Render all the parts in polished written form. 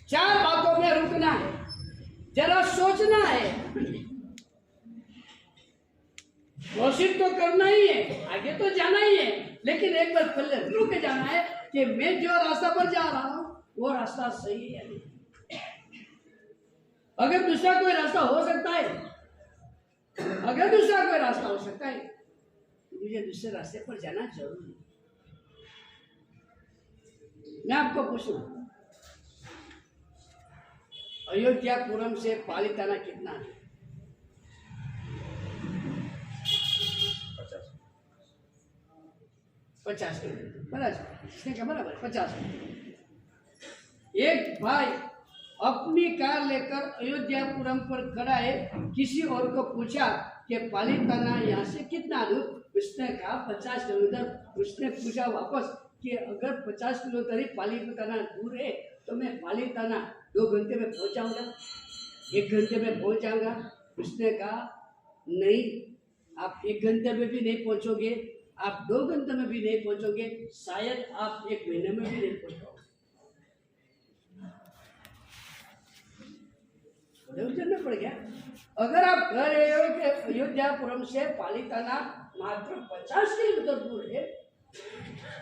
चार बातों में रुकना है, जरा सोचना है, कोशिश तो करना ही है, आगे तो जाना ही है, लेकिन एक बार पहले रुक जाना है कि मैं जो रास्ता पर जा रहा हूं वो रास्ता सही है। अगर दूसरा कोई रास्ता हो सकता है, अगर दूसरा कोई रास्ता हो सकता है तो मुझे दूसरे रास्ते पर जाना जरूरी है। मैं आपको पूछूं, अयोध्यापुरम से पालिताना कितना है? 50 किलोमीटर बराबर 50। एक भाई अपनी कार लेकर अयोध्यापुरम पर खड़ा है, किसी और को पूछा कि पालिताना यहाँ से कितना दूर? उसने कहा 50 किलोमीटर। उसने पूछा वापस कि अगर 50 किलोमीटर ही पालिताना दूर है तो मैं पालिताना 2 घंटे में पहुँच जाऊँगा, 1 घंटे में पहुँच जाऊँगा? उसने कहा नहीं, आप 1 घंटे में भी नहीं पहुँचोगे, आप 2 घंटे में भी नहीं पहुँचोगे, शायद आप 1 महीने में भी नहीं पहुँच पाओगे। उतरना पड़ गया। अगर आप कह रहे हो कि अयोध्यापुरम से पालिताना मात्र 50 किलोमीटर दूर है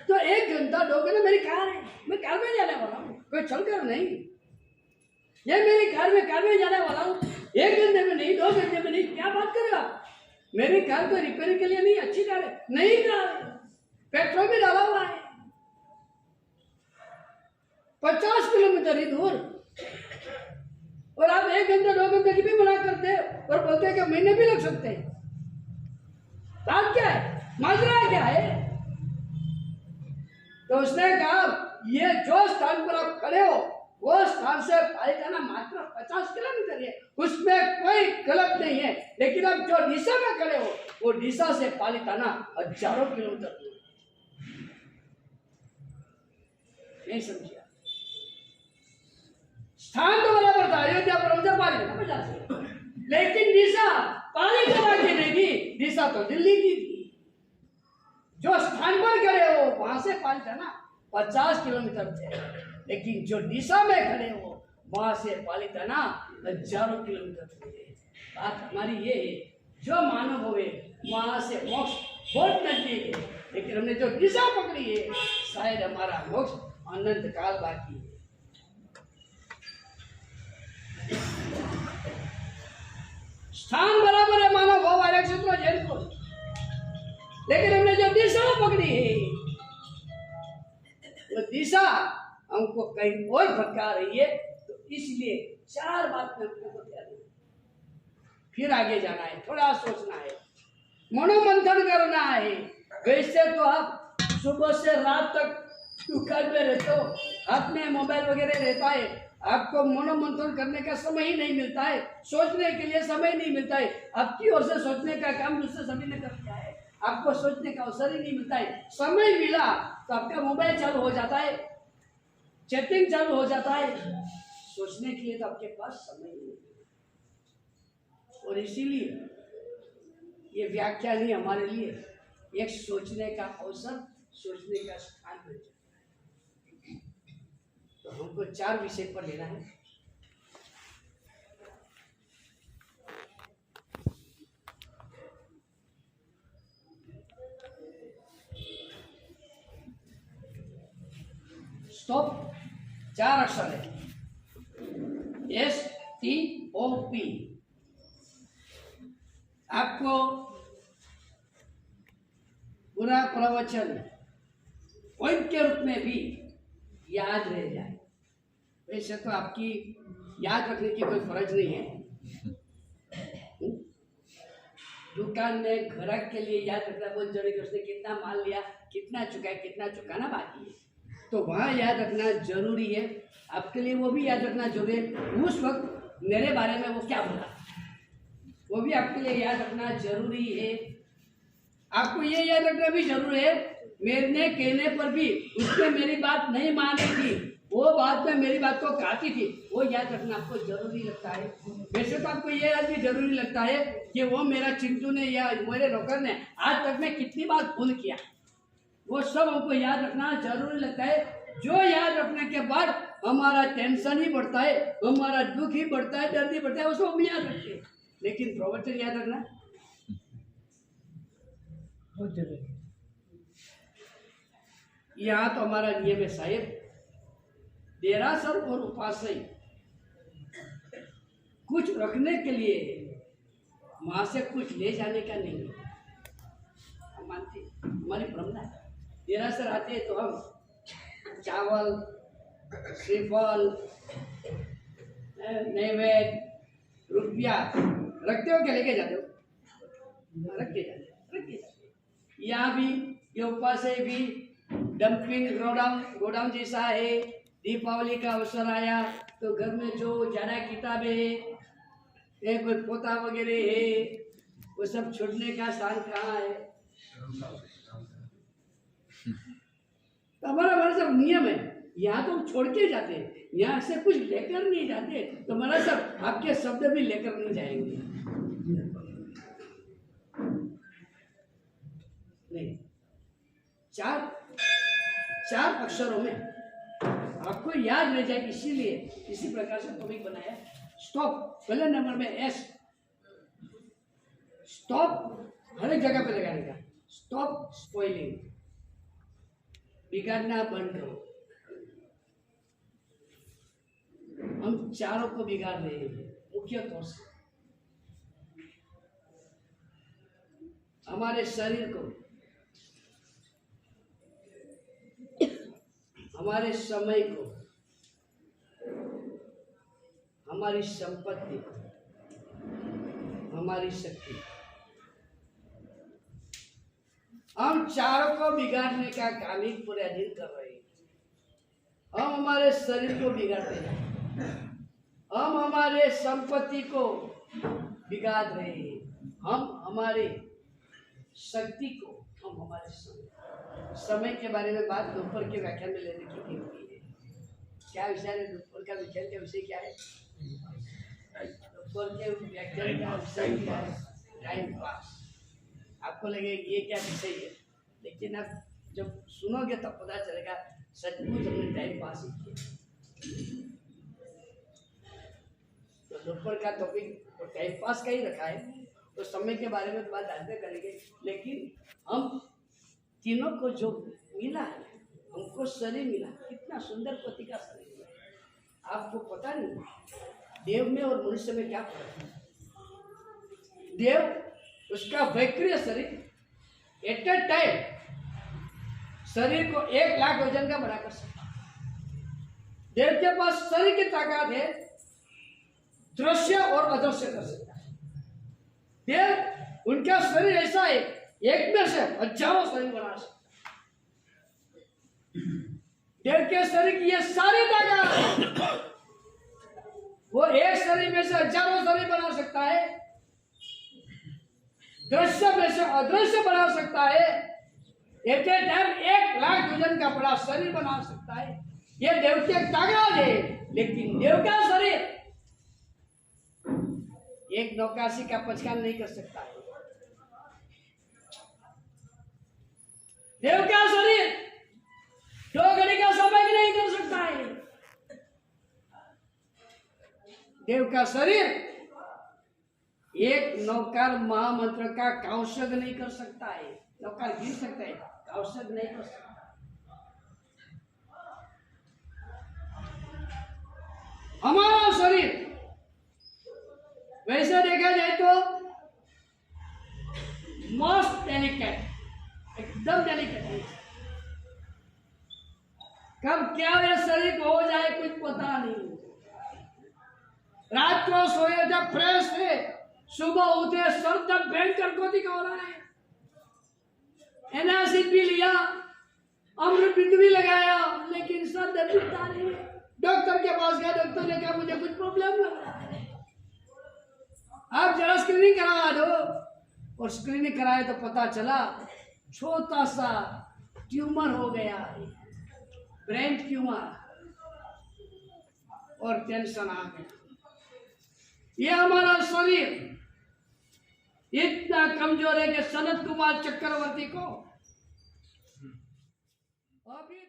तो 1 घंटा 2 घंटे मेरी कार है, मैं कार में जाने वाला हूँ, कोई चलकर नहीं। ये मेरी कार में जाने वाला हूँ, 1 घंटे में नहीं, 2 घंटे में नहीं, क्या बात करेगा? मेरी कार को रिपेयरिंग के लिए नहीं, अच्छी कार है, नहीं कार, पेट्रोल भी डाला हुआ है, 50 किलोमीटर ही दूर, और आप 1 घंटे 2 घंटे की भी मना करते हैं और बोलते हैं कि महीने भी लग सकते हैं। बात क्या है, माजरा क्या है? तो उसने कहा ये जो स्थान पर आप खड़े हो वो स्थान से पालिताना मात्र 50 किलोमीटर है, उसमें कोई गलत नहीं है, लेकिन आप जो दिशा में खड़े हो वो दिशा से पालिताना हजारों किलोमीटर दूर। नहीं समझिए, स्थान तो बराबर था, अयोध्यापुरम से पालिताना 50, लेकिन दिशा पालिताना की नहीं थी, दिशा तो दिल्ली की थी। जो स्थान पर खड़े हो वहां से पालिताना 50 किलोमीटर थे, लेकिन जो दिशा में खड़े हो वहां से पालिताना हजारों किलोमीटर थे। बात हमारी ये है, जो मानव हुए वहां से मोक्ष बहुत नजदीक है, लेकिन हमने जो दिशा पकड़ी है शायद हमारा मोक्ष अनंत काल बाकी है। स्थान बराबर है मानव भाव आरक्षित क्षेत्र जैन को, लेकिन हमने जो दिशा पकड़ी है वो दिशा हमको कहीं और भटका रही है, तो इसलिए 4 बात में हमको ध्यान देना, फिर आगे जाना है, थोड़ा सोचना है, मनोमंथन करना है। वैसे तो आप सुबह से रात तक दुकान में रहते हो, हाथ में मोबाइल वगैरह रहता है, आपको मनोमंथन करने का समय ही नहीं मिलता है, सोचने के लिए समय नहीं मिलता है, आपकी ओर से सोचने का काम दूसरे सभी ने कर दिया है, आपको सोचने का अवसर ही नहीं मिलता है। समय मिला तो आपका मोबाइल चालू हो जाता है, चैटिंग चालू हो जाता है, सोचने के लिए तो आपके पास समय नहीं है। और इसीलिए ये व्याख्यान ही हमारे लिए एक सोचने का अवसर, सोचने का स्थान बन जाता है। तो हमको 4 विषय पर लेना है। स्टॉप 4 अक्षर है, STOP। आपको पूरा प्रवचन पॉइंट के रूप में भी याद रह जाए। वैसे तो आपकी याद रखने की कोई फर्ज नहीं है, दुकान में ग्राहक के लिए याद रखना बहुत जरूरी है, उसने कितना माल लिया, कितना चुकाया, कितना चुकाना बाकी है, तो वहाँ याद रखना जरूरी है। आपके लिए वो भी याद रखना जरूरी है, उस वक्त मेरे बारे में वो क्या बोला वो भी आपके लिए याद रखना जरूरी है। आपको ये याद रखना भी जरूरी है, मेरे कहने पर भी उसने मेरी बात नहीं मानी थी, वो बात में मेरी बात को काटी थी, वो याद रखना आपको जरूरी लगता है। वैसे तो आपको ये याद भी जरूरी लगता है कि वो मेरा चिंटू ने या मेरे नौकर ने आज तक में कितनी बार फोन किया, वो सब हमको याद रखना जरूरी लगता है। जो याद रखने के बाद हमारा टेंशन ही बढ़ता है, हमारा दुख ही बढ़ता है, दर्द ही बढ़ता है, उसको हम याद रखते हैं। लेकिन प्रवचन याद रखना बहुत जरूरी है। यहाँ तो हमारा नियम है साहेब, देरासर और उपासई कुछ रखने के लिए, वहां से कुछ ले जाने का नहीं है। हम मानते, हमारी भ्रमना है। देरासर आते हैं तो हम चावल, श्रीफल, नैवेद्य, रुपया रखते हो क्या लेके जाते हो? रख के जाते। यहाँ भी ये उपास है भी डंपिंग गोडाउन जैसा है। दीपावली का अवसर आया तो घर में जो ज्यादा किताबें है, कोई पोता वगैरह है, वो सब छोड़ने का स्थान कहाँ है? तो हमारा सब नियम है। यहाँ तो हम छोड़ के जाते हैं, यहाँ से कुछ लेकर नहीं जाते। तो हमारा सब आपके शब्द भी लेकर नहीं जाएंगे। नहीं, चार अक्षरों में आपको याद रह जाए, इसीलिए इसी प्रकार से टॉपिक बनाया। स्टॉप, पहले नंबर में एस, स्टॉप हर एक जगह पे लगाने का। स्टॉप स्पॉइलिंग, बिगाड़ना बंद करो। हम चारों को बिगाड़ रहे हैं मुख्य तौर से, हमारे शरीर को, हमारे समय को, हमारी संपत्ति, हमारी शक्ति, हम चारों को बिगाड़ने का काम ही पूरे दिन कर रहे हैं। हम हमारे शरीर को बिगाड़ते हैं, हम हमारे संपत्ति को बिगाड़ रहे हैं, हम हमारे शक्ति को, हम हमारे समय के बारे में बात दोपहर के व्याख्यान में लेने की है। क्या विषय है दोपहर का व्याख्यान का विषय क्या है? दोपहर के व्याख्यान का विषय क्या है? Time pass. आपको लगेगा ये क्या विषय है, लेकिन आप जब सुनोगे तब पता चलेगा सचमुच हमने टाइम पास ही किया। तो दोपहर का टॉपिक तो टाइम पास का ही रखा है, तो समय के बारे में बात जानते करेंगे। लेकिन हम तीनों को जो मिला है, हमको शरीर मिला, कितना सुंदर पति का शरीर मिला। आपको पता नहीं देव में और मनुष्य में क्या फर्क है? देव उसका वैक्रिय शरीर एट ए टाइम शरीर को 1 लाख वजन का बड़ा कर सकता है। देव के पास शरीर की ताकत है, दृश्य और अदृश्य कर सकता है। देव उनका शरीर ऐसा है, एक में से हजारों शरीर बना सकता है। देव के शरीर की ये सारी ताकत, वो एक शरीर में से हजारों शरीर बना सकता है, दृश्य में से अदृश्य बना सकता है, एट ए टाइम 1 लाख वजन का बड़ा शरीर बना सकता है। ये देव की ताकत है। लेकिन देव का शरीर एक नौकाशी का पचकान नहीं कर सकता है। देव का शरीर 2 घड़ी का समय नहीं कर सकता है। देव का शरीर एक नौकर महामंत्र का कौशग नहीं कर सकता है। नौकर गिर सकता है, कौशग नहीं कर सकता। हमारा शरीर वैसे देखा जाए तो मोस्ट डेलिकेट, एकदम डेलिकेट है। कब क्या ये शरीर हो जाए कुछ पता नहीं। रात को सोए जब फ्रेश थे, सुबह उठे सर तक भयंकर को दिखा रहा है। एनासिड भी लिया, अमृत भी लगाया, लेकिन सर दर्द उठता नहीं। डॉक्टर के पास गया, डॉक्टर ने कहा मुझे कुछ प्रॉब्लम लग रहा है, आप जरा स्क्रीनिंग करवा दो। और स्क्रीनिंग कराए तो पता चला छोटा सा ट्यूमर हो गया है, ब्रेन ट्यूमर, और टेंशन आ गया। ये हमारा शरीर इतना कमजोर है कि सनत कुमार चक्रवर्ती को अभी